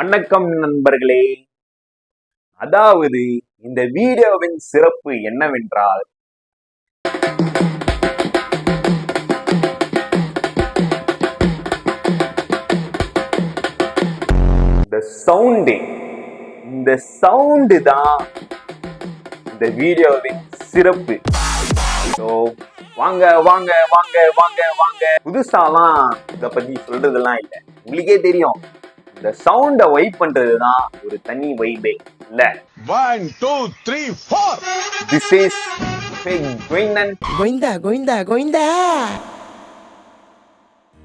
வணக்கம் நண்பர்களே. அதாவது இந்த வீடியோவின் சிறப்பு என்னவென்றால், இந்த சவுண்டு தான் இந்த வீடியோவின் சிறப்பு. ஸோ வாங்க வாங்க வாங்க வாங்க வாங்க. புதுசாலாம் இதை பத்தி சொல்றதெல்லாம் இல்லை, உங்களுக்கே தெரியும். இந்த சவுண்ட வைப் பண்றதுதான் ஒரு தனி வைபே இல்ல. 1 2 3 4 This is Govinda Govinda Govinda.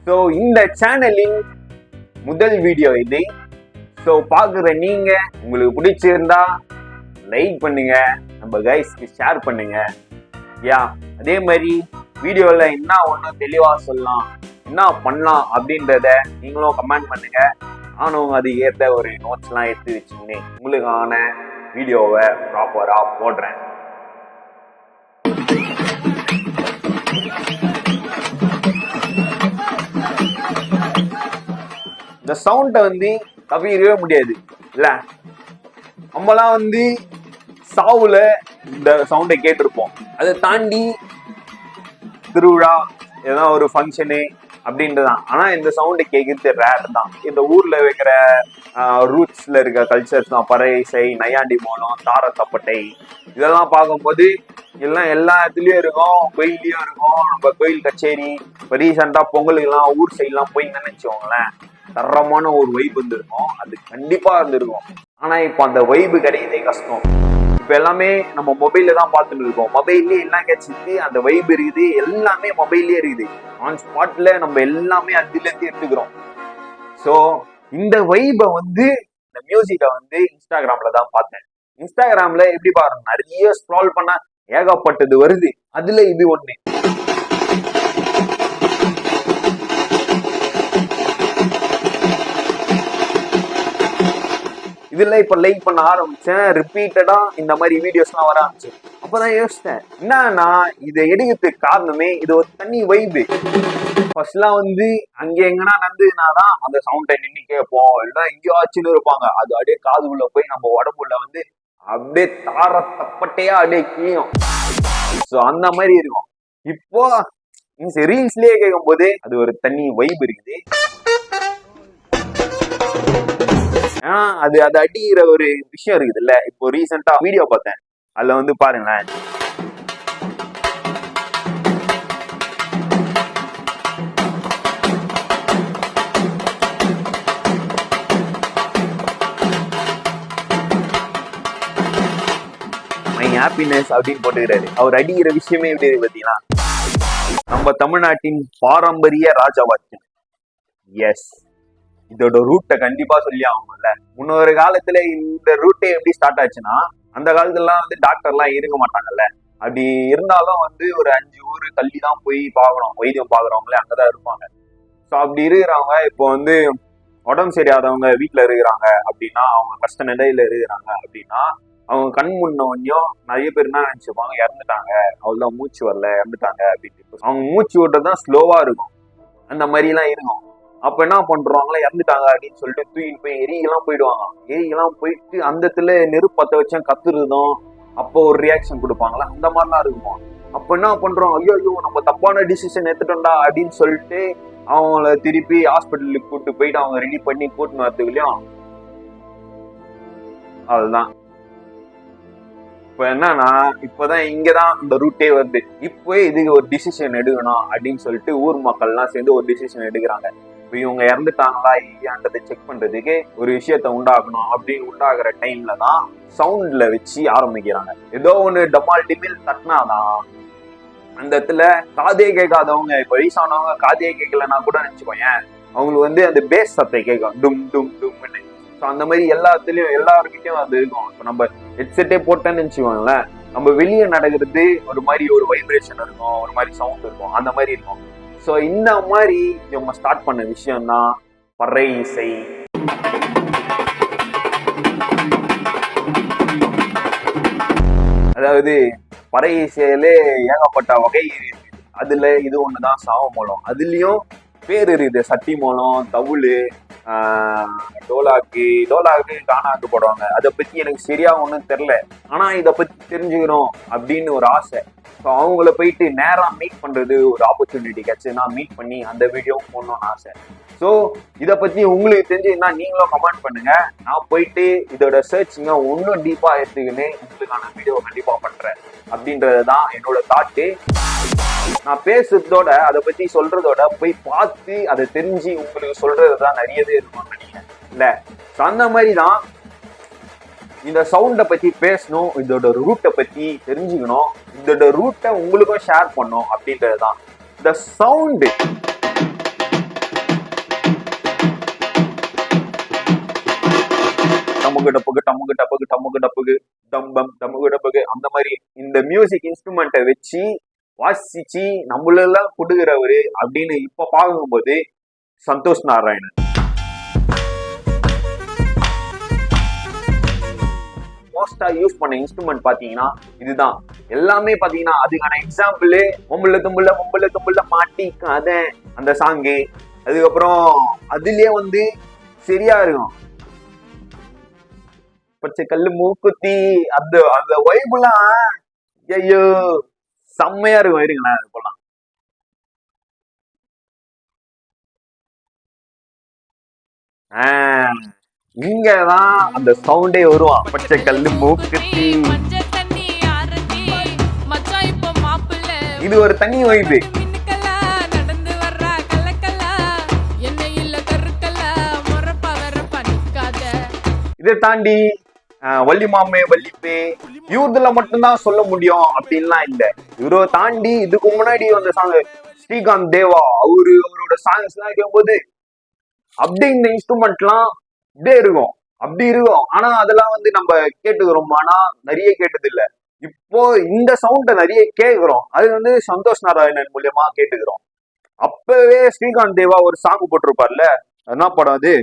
So இந்த சேனலின் முதல் வீடியோ இது. ஸோ பாக்குற நீங்க உங்களுக்கு பிடிச்சிருந்தா லைக் பண்ணுங்க, நம்ம கைஸ்க்கு ஷேர் பண்ணுங்க. அதே மாதிரி வீடியோல என்ன ஒன்றும் தெளிவா சொல்லலாம், என்ன பண்ணலாம் அப்படின்றத நீங்களும் கமெண்ட் பண்ணுங்க. நானும் அது ஏற்ற ஒரு நோட்ஸ்லாம் எடுத்து வச்சுக்கின்னு உங்களுக்கான வீடியோவை ப்ராப்பரா போடுறேன். இந்த சவுண்டை தவிரவே முடியாது இல்ல. நம்மலாம் சாவுல இந்த சவுண்டை கேட்டிருப்போம். அதை தாண்டி திருவிழா ஏதோ ஒரு ஃபங்க்ஷனு அப்படின்றதான். ஆனா இந்த சவுண்டை கேட்கறது ரேர் தான். இந்த ஊர்ல வைக்கிற ரூட்ஸ்ல இருக்க கல்ச்சர்ஸ் தான், பறை இசை, நையாண்டி மோளம், தார தப்பட்டை, இதெல்லாம் பார்க்கும்போது எல்லாம் எல்லா இடத்துலயும் இருக்கும். கோயிலையும் இருக்கும். நம்ம கோயில் கச்சேரி இப்போ ரீசெண்டா பொங்கலுக்கெல்லாம் ஊர் சைட்லாம் போய் நினைச்சோங்களேன், தரமான ஒரு வைப் இருந்திருக்கும். அது கண்டிப்பா இருந்திருக்கும். ஆனா இப்போ அந்த வைப்பு கிடையதே கஷ்டம். இப்ப எல்லாமே நம்ம மொபைல்ல தான் பார்த்துட்டு இருக்கோம். மொபைல்லே எல்லாம் கிடைச்சிட்டு அந்த வைப் இருக்குது, எல்லாமே மொபைல்லே இருக்குது. ஆன் ஸ்பாட்ல நம்ம எல்லாமே அதுல இருந்து எடுத்துக்கிறோம். ஸோ இந்த வைபை இந்த மியூசிக்கை இன்ஸ்டாகிராம்ல தான் பார்த்தேன். இன்ஸ்டாகிராம்ல எப்படி பாருங்க, நிறைய ஸ்க்ரால் பண்ணா ஏகப்பட்டது வருது. அதுல இது ஒண்ணு. இதுல இப்ப லைக் பண்ண ஆரம்பிச்சேன். ரிப்பீட்டடா இந்த மாதிரி வீடியோஸ் எல்லாம் வர ஆரம்பிச்சு. அப்பதான் யோசிச்சேன், என்னன்னா இதை எடுக்கிறதுக்கு காரணமே இது ஒரு தனி வைபு. ஃபர்ஸ்ட்லாம் அங்க எங்கன்னா நந்துனாதான் அந்த சவுண்டை நின்று கேட்போம், இல்லைன்னா எங்கேயோ ஆச்சுன்னு இருப்பாங்க. அது அப்படியே காதுக்குள்ள போய் நம்ம உடம்புல அப்படியே தார தப்பட்டையா அப்படியே கிளியும். ஸோ அந்த மாதிரி இருக்கும். இப்போ ரீல்ஸ்லயே கேட்கும் போது அது ஒரு தனி வைப் இருக்குது. அது அது அடிக்கிற ஒரு விஷயம் இருக்குது இல்ல. இப்போ ரீசெண்டா வீடியோ பார்த்தேன், அதுல பாருங்களேன், மை ஹாப்பினஸ் அப்படின்னு போட்டுக்கிறாரு. அவர் அடிக்கிற விஷயமே எப்படி இருக்கு பாத்தீங்கன்னா, நம்ம தமிழ்நாட்டின் பாரம்பரிய ராஜவாக்கியம். எஸ், இதோட ரூட்டை கண்டிப்பா சொல்லி ஆகணும்ல. முன்னொரு காலத்துல இந்த ரூட்டே எப்படி ஸ்டார்ட் ஆச்சுன்னா, அந்த காலத்துலாம் டாக்டர்லாம் இருக்க மாட்டாங்கல்ல. அப்படி இருந்தாலும் ஒரு 5 ஊர் தள்ளி தான் போய் பார்க்கணும், வைத்தியம் பார்க்குறவங்களே அங்கதான் இருப்பாங்க. ஸோ அப்படி இருக்கிறவங்க இப்போ உடம்பு சரியாதவங்க வீட்டுல இருக்கிறாங்க அப்படின்னா, அவங்க கஷ்ட நிலையில இருக்கிறாங்க அப்படின்னா, அவங்க கண் முன்னோன்னையும் நிறைய பேர் என்ன நினைச்சுப்பாங்க, இறந்துட்டாங்க, அவ்வளவுதான், மூச்சு வரல, இறந்துட்டாங்க அப்படின்ட்டு. அவங்க மூச்சு விடுறதுதான் ஸ்லோவா இருக்கும், அந்த மாதிரி எல்லாம் இருக்கும். அப்ப என்ன பண்றாங்களா, இறந்துட்டாங்க அப்படின்னு சொல்லிட்டு தூக்கிட்டு போய் எரியெல்லாம் போயிடுவாங்க. எரியெல்லாம் போயிட்டு அந்த இடத்துல நெருப்பு பத்த வச்சா கத்துறதும், அப்போ ஒரு ரியாக்ஷன் கொடுப்பாங்களா, அந்த மாதிரிலாம் இருக்கும். அப்ப என்ன பண்றோம், ஐயோ ஐயோ நம்ம தப்பான டிசிஷன் எடுத்துட்டோம்டா அப்படின்னு சொல்லிட்டு அவங்கள திருப்பி ஹாஸ்பிட்டலுக்கு கூப்பிட்டு போயிட்டு அவங்க ரெடி பண்ணி கூட்டின்னு வரதுக்குள்ளயும் அதுதான். இப்ப என்னன்னா, இப்பதான் இங்கதான் இந்த ரூட்டே வருது. இப்போ இதுக்கு ஒரு டிசிஷன் எடுக்கணும் அப்படின்னு சொல்லிட்டு ஊர் மக்கள்லாம் சேர்ந்து ஒரு டிசிஷன் எடுக்கிறாங்க. இவங்க இறந்துட்டாங்களா இல்லையான்றதை செக் பண்றதுக்கு ஒரு விஷயத்த உண்டாக்கணும். அப்படின்னு உண்டாகிற டைம்ல தான் சவுண்ட்ல வச்சு ஆரம்பிக்கிறாங்க. ஏதோ ஒண்ணு டமால் டிமில் தட்டினாதான் அந்த இடத்துல காதே கேட்காதவங்க, இப்ப வயசானவங்க காதே கேட்கலன்னா கூட நினைச்சுக்கோங்க, அவங்களுக்கு அந்த பேஸ் சத்தை கேட்கும், டும் டும் டும்னு. ஸோ அந்த மாதிரி எல்லாத்துலயும் எல்லாருக்கிட்டையும் அது இருக்கும். இப்போ நம்ம ஹெட்செட்டே போட்டேன்னு நினைச்சுக்கோங்களேன், நம்ம வெளியே நடக்கிறது ஒரு மாதிரி ஒரு வைப்ரேஷன் இருக்கும், ஒரு மாதிரி சவுண்ட் இருக்கும், அந்த மாதிரி இருக்கும். ஸோ இந்த மாதிரி இவங்க ஸ்டார்ட் பண்ண விஷயம் தான் பறை இசை. அதாவது பறை இசையிலே ஏகப்பட்ட வகை இருக்குது. அதுல இது ஒண்ணுதான் சாவ மூலம். அதுலயும் பேர் இருக்குது, சட்டி மூலம், தவுளு, டோலாக்கு கானாக்கு போடுவாங்க. அதை பத்தி எனக்கு சரியா ஒன்றும் தெரியல. ஆனா இதை பத்தி தெரிஞ்சுக்கணும் அப்படின்னு ஒரு ஆசை. ஸோ அவங்கள போயிட்டு நேரா மீட் பண்றது ஒரு ஆப்பர்ச்சுனிட்டி கிடைச்சுன்னா மீட் பண்ணி அந்த வீடியோ போடணும்னு ஆசை. ஸோ இதை பத்தி உங்களுக்கு தெரிஞ்சுன்னா நீங்களும் கமெண்ட் பண்ணுங்க. நான் போயிட்டு இதோட சர்ச்சிங்க ஒன்றும் டீப்பா எடுத்துக்கின்னு உங்களுக்கான வீடியோ கண்டிப்பா பண்றேன் அப்படின்றது தான் என்னோட தாட்டு. நான் பேசுறதோட அதை பத்தி சொல்றதோட போய் பார்த்து அதை தெரிஞ்சு உங்களுக்கு சொல்றதுதான் நிறையவே இருக்கும்னு நினைக்கிறேன் இல்ல. அந்த மாதிரி தான் இந்த சவுண்டை பத்தி பேசணும், இதோட ரூட்டை பத்தி தெரிஞ்சுக்கணும், இதோட ரூட்டை உங்களுக்கும் ஷேர் பண்ணும் அப்படின்றதுதான் இந்த சவுண்டு. டமுகு டப்புகு டமுகு டப்புகு டமுகு டப்புகு டம்பம் டமுகு டப்புகு அந்த மாதிரி இந்த மியூசிக் இன்ஸ்ட்ருமெண்ட்டை வச்சு வாசிச்சு நம்மளெல்லாம் கொடுக்குறவரு அப்படின்னு இப்ப பார்க்கும்போது சந்தோஷ் நாராயணன். மோஸ்டா யூஸ் பண்ண இன்ஸ்ட்ருமெண்ட் பாத்தீங்கன்னா இதுதான். எல்லாமே பாத்தீங்கன்னா அதுக்கான எக்ஸாம்பிள் பொம்புல தும்புல மாட்டிக்காத அந்த சாங்கு. அதுக்கப்புறம் அதுலயே வந்து சரியா இருக்கும் பச்சை கல்லு மூக்குத்தி அந்த அந்த வைபுலாம் ஐயோ செம்மையா இருக்கும். இருங்களேன் அது போலாம். இங்கதான் அந்த சவுண்டே வருவான். பச்சை கல்லு மூக்குத்தி. இது ஒரு தனி வைப்பு. இதை தாண்டி வள்ளி மாமே வள்ளிப்பே யூத்ல மட்டும்தான் சொல்ல முடியும் அப்படின்லாம் இல்ல. இவரை தாண்டி இதுக்கு முன்னாடி வந்த சாங் ஸ்ரீகாந்த் தேவா அவரோட சாங்ஸ் எல்லாம் கேட்கும்போது அப்படி இந்த இன்ஸ்ட்ருமெண்ட்லாம் இப்படியே இருக்கும், அப்படி இருக்கும். ஆனா அதெல்லாம் வந்து நம்ம கேட்டுக்கிறோம், ஆனா நிறைய கேட்டது இல்ல. இப்போ இந்த சவுண்ட நிறைய கேட்கிறோம். அது வந்து சந்தோஷ் நாராயணன் மூலியமா கேட்டுக்கிறோம். அப்பவே ஸ்ரீகாந்த் தேவா ஒரு சாங் போட்டிருப்பார்ல, என்ன படம் அது?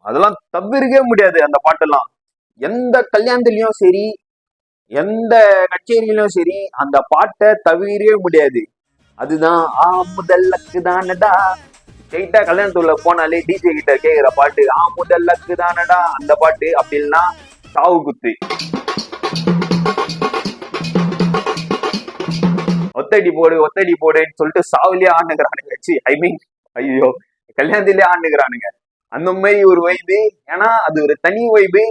அதெல்லாம் தவிர்க்கவே முடியாது. அந்த பாட்டெல்லாம் எந்த கல்யாணத்துலயும் சரி, எந்த கச்சேரியிலும் சரி, அந்த பாட்டை தவிரவே முடியாது. அதுதான் முதல்லக்கு தானடா. ஸ்ட்ரெயிட்டா கல்யாணத்துல போனாலே டிஜே கிட்ட கேக்குற பாட்டு முதல்லக்கு தானடா அந்த பாட்டு. அப்படின்னா சாவு குத்து. ஒத்தடி போடுன்னு சொல்லிட்டு சாவுலயே ஆண்டுக்கிறானுங்க. ஐ மீன் ஐயோ கல்யாணத்திலே ஆண்டுக்கிறானுங்க. அந்த மாதிரி ஒரு வைபு. ஏன்னா அது ஒரு தனி வைபு.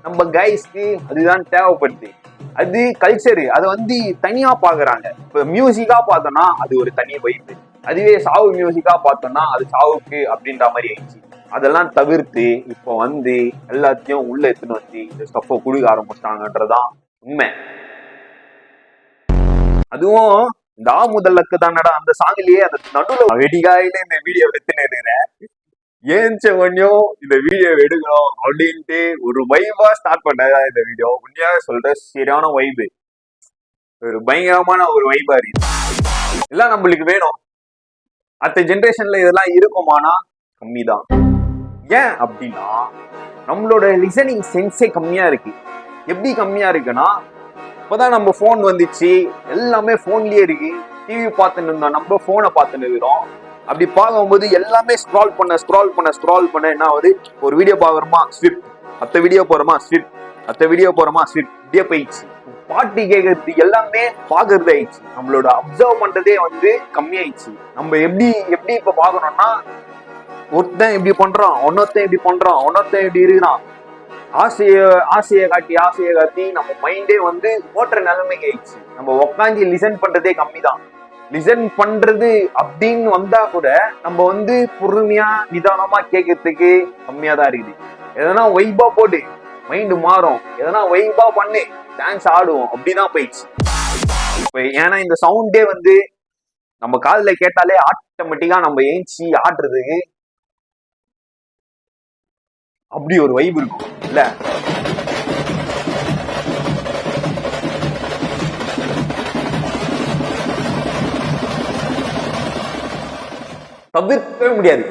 நம்ம கைஸ்க்கு அதுதான் தேவைப்படுது. அது கல்ச்சரு. அதை வந்து தனியா பாக்குறாங்க. இப்ப மியூசிக்கா பார்த்தோம்னா அது ஒரு தனி வைப்பு. அதுவே சாவு மியூசிக்கா பார்த்தோம்னா அது சாவுக்கு அப்படின்ற மாதிரி ஆயிடுச்சு. அதெல்லாம் தவிர்த்து இப்ப வந்து எல்லாத்தையும் உள்ள எடுத்துன்னு வந்து இந்த ஸ்டஃபை கொடுக்க ஆரம்பிச்சிட்டாங்கன்றதான் உண்மை. அதுவும் இந்த முதல்லக்கு தானடா அந்த சாங்லயே அந்த நடுவுல வெடிகாயில இந்த வீடியோ எடுத்துன்னு இருக்கிறேன். ஏன்ச்ச ஒன்னும் இந்த வீடியோ எடுக்கணும் அப்படின்ட்டு ஒரு வைபா ஸ்டார்ட் பண்ணதான் இந்த வீடியோ. உண்மையாக சொல்ற சரியான வைபு, ஒரு பயங்கரமான ஒரு வைபா இருக்கு. எல்லாம் நம்மளுக்கு வேணும். அடுத்த ஜென்ரேஷன்ல இதெல்லாம் இருக்குமானா கம்மிதான். ஏன் அப்படின்னா நம்மளோட லிசனிங் சென்ஸே கம்மியா இருக்கு. எப்படி கம்மியா இருக்குன்னா, இப்பதான் நம்ம போன் வந்துச்சு, எல்லாமே போன்லயே இருக்கு. டிவி பார்த்துன்னு இருந்தோம், நம்ம போனை பார்த்துன்னு இருக்கிறோம். அப்படி பார்க்கும்போது எல்லாமே ஸ்க்ரால் பண்ண என்ன ஆகுது? ஒரு வீடியோ பாக்குறோமா ஸ்விப், அடுத்த வீடியோ போறோமா ஸ்விப், அடுத்த வீடியோ போறோமா ஸ்விப், இப்படியே போயிடுச்சு. பாட்டு கேட்கறது எல்லாமே பாக்குறது ஆயிடுச்சு. நம்மளோட அப்சர்வ் பண்றதே வந்து கம்மியாயிடுச்சு. நம்ம எப்படி இப்ப பாக்கணும்னா, ஒருத்தன் இப்படி பண்றான், ஒன்னொருத்தன் இப்படி இருக்கிறான். ஆசையை காட்டி நம்ம மைண்டே வந்து ஓட்டுற நிலைமைக்கு ஆயிடுச்சு. நம்ம உட்காந்து லிசன் பண்றதே கம்மி தான். லிசன் பண்றது அப்படின்னு வந்தா கூட நம்ம வந்து பொறுமையா நிதானமா கேட்கறதுக்கு கம்மியா தான் இருக்குது. எதனா வைபா போட்டு மைண்டு மாறும், எதனா வைபா பண்ணு டான்ஸ் ஆடுவோம், அப்படிதான் போயிடுச்சு. ஏன்னா இந்த சவுண்டே வந்து நம்ம காதுல கேட்டாலே ஆட்டோமேட்டிக்கா நம்ம ஏஞ்சி ஆடுறதுக்கு அப்படி ஒரு வைப் இருக்கும் இல்ல. தவிர்க்கவே முடியாது.